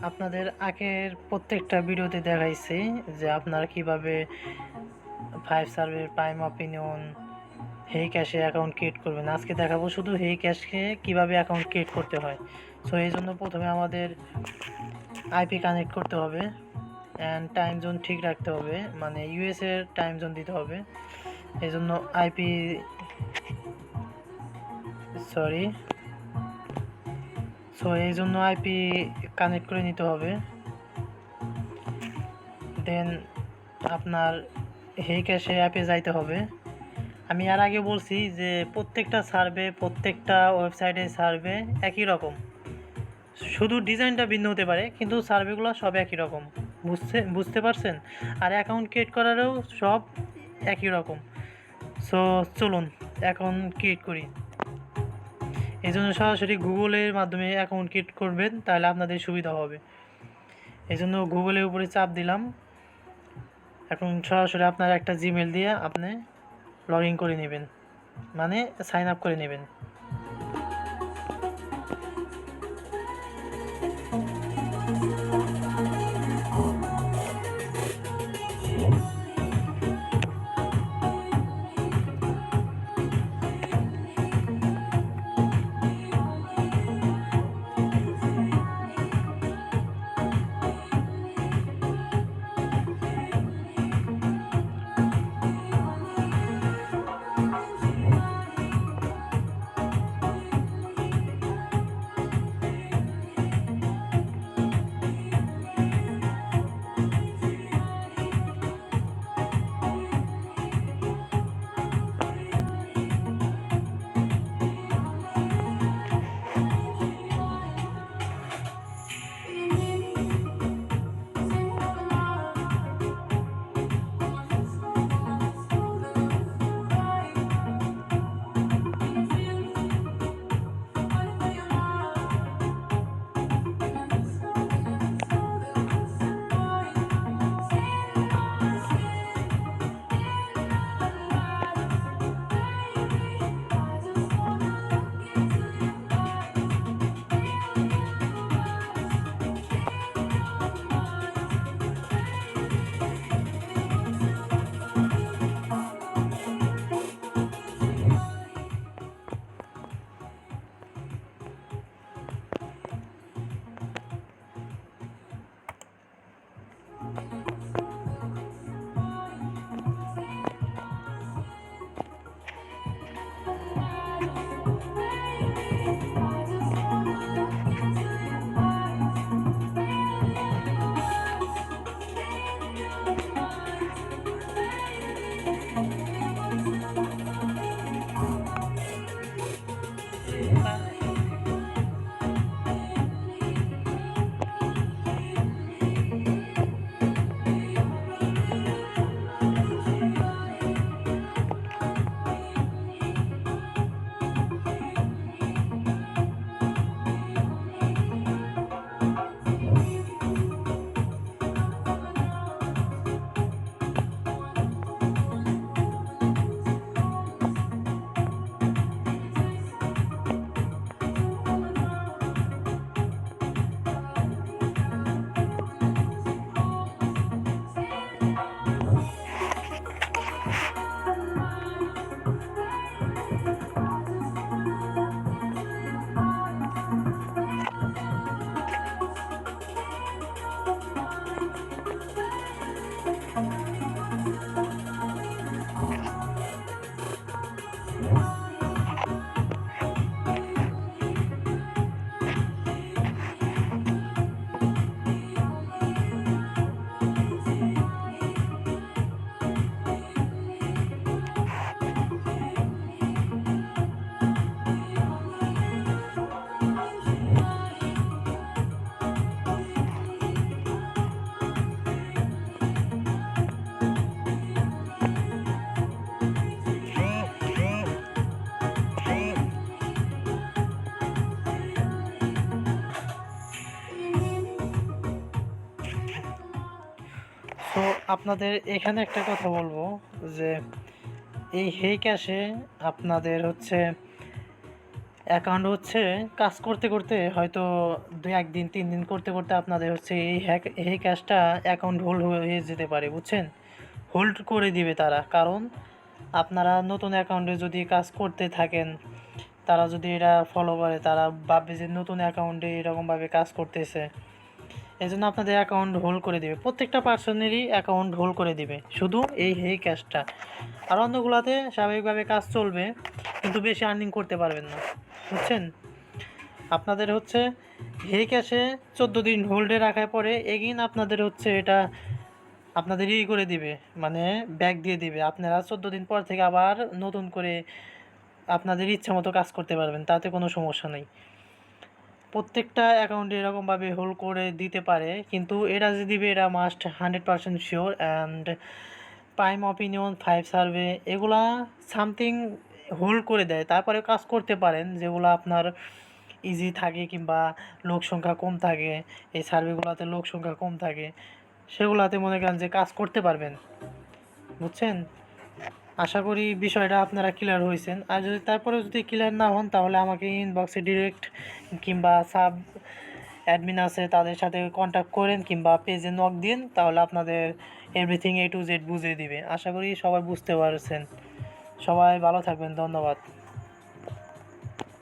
আপনাদের আগের প্রত্যেকটা ভিডিওতে দেখাইছি যে আপনারা কিভাবে 5 সার্ভে প্রাইম অপিনিয়ন হেই ক্যাশে অ্যাকাউন্ট ক্রিয়েট করবেন। আজকে দেখাবো শুধু হেই ক্যাশে কিভাবে অ্যাকাউন্ট ক্রিয়েট করতে হয়। সো এই জন্য প্রথমে আমাদের আইপি কানেক্ট করতে হবে অ্যান্ড টাইম জোন ঠিক রাখতে হবে, মানে ইউএসের টাইম জোন দিতে হবে। এই জন্য আইপি সরি সো এই জন্য আইপি কানেক্ট করে নিতে হবে। দেন আপনার হেই ক্যাশে অ্যাপে যাইতে হবে। আমি আর আগে বলছি যে প্রত্যেকটা সার্ভে, প্রত্যেকটা ওয়েবসাইটের সার্ভে একই রকম, শুধু ডিজাইনটা ভিন্ন হতে পারে, কিন্তু সার্ভেগুলো সব একই রকম। বুঝতে পারছেন? আর অ্যাকাউন্ট ক্রিয়েট করারও সব একই রকম। সো চলুন অ্যাকাউন্ট ক্রিয়েট করি। এই জন্য সরাসরি গুগলের মাধ্যমে অ্যাকাউন্ট ক্রিয়েট করবেন, তাহলে আপনাদের সুবিধা হবে। এই জন্য গুগলের উপরে চাপ দিলাম। এখন সরাসরি আপনার একটা জিমেল দিয়ে আপনি লগ ইন করে নেবেন, মানে সাইন আপ করে নেবেন। সো আপনাদের এখানে একটা কথা বলবো যে এই হেই ক্যাশে আপনাদের হচ্ছে অ্যাকাউন্ট হচ্ছে কাজ করতে করতে হয়তো 1 দিন 3 দিন করতে করতে আপনাদের হচ্ছে এই কাজটা অ্যাকাউন্ট হোল্ড হয়ে যেতে পারে, বুঝছেন? হোল্ড করে দিবে তারা, কারণ আপনারা নতুন অ্যাকাউন্টে যদি কাজ করতে থাকেন, তারা যদি এটা ফলো করে তারা ভাববে যে নতুন অ্যাকাউন্টে এরকমভাবে কাজ করতেছে, এই জন্য আপনাদের অ্যাকাউন্ট হোল্ড করে দিবে। প্রত্যেকটা পার্সনেরই অ্যাকাউন্ট হোল্ড করে দিবে, শুধু এই ক্যাশটা। আর অন্যগুলাতে স্বাভাবিকভাবে কাজ চলবে, কিন্তু বেশি আর্নিং করতে পারবেন না, বুঝছেন? আপনাদের হচ্ছে এই ক্যাশে 14 দিন হোল্ডে রাখার পরে এগেইন আপনাদের হচ্ছে এটা আপনাদের করে দিবে, মানে ব্যাক দিয়ে দিবে। আপনারা 14 দিন পর থেকে আবার নতুন করে আপনাদের ইচ্ছা মতো কাজ করতে পারবেন, তাতে কোনো সমস্যা নেই। প্রত্যেকটা অ্যাকাউন্টে এরকমভাবে হোল্ড করে দিতে পারে, কিন্তু এরা যে দিবে এটা must 100% sure. And prime opinion 5 survey এগুলা সামথিং হোল্ড করে দেয়, তারপরে কাজ করতে পারেন যেগুলো আপনার ইজি থাকে কিংবা লোক সংখ্যা কম থাকে। এই সার্ভেগুলোতে লোক সংখ্যা কম থাকে, সেগুলাতে মনে করেন যে কাজ করতে পারবেন, বুঝছেন? আশা করি বিষয়টা আপনারা ক্লিয়ার হয়েছেন। আর যদি তারপরেও যদি ক্লিয়ার না হন, তাহলে আমাকে ইনবক্সে ডিরেক্ট কিংবা সাব অ্যাডমিন আছে তাদের সাথে কন্ট্যাক্ট করেন কিংবা পেজে নক দিন, তাহলে আপনাদের এভরিথিং A to Z বুঝিয়ে দিবে। আশা করি সবাই বুঝতে পারছেন। সবাই ভালো থাকবেন, ধন্যবাদ।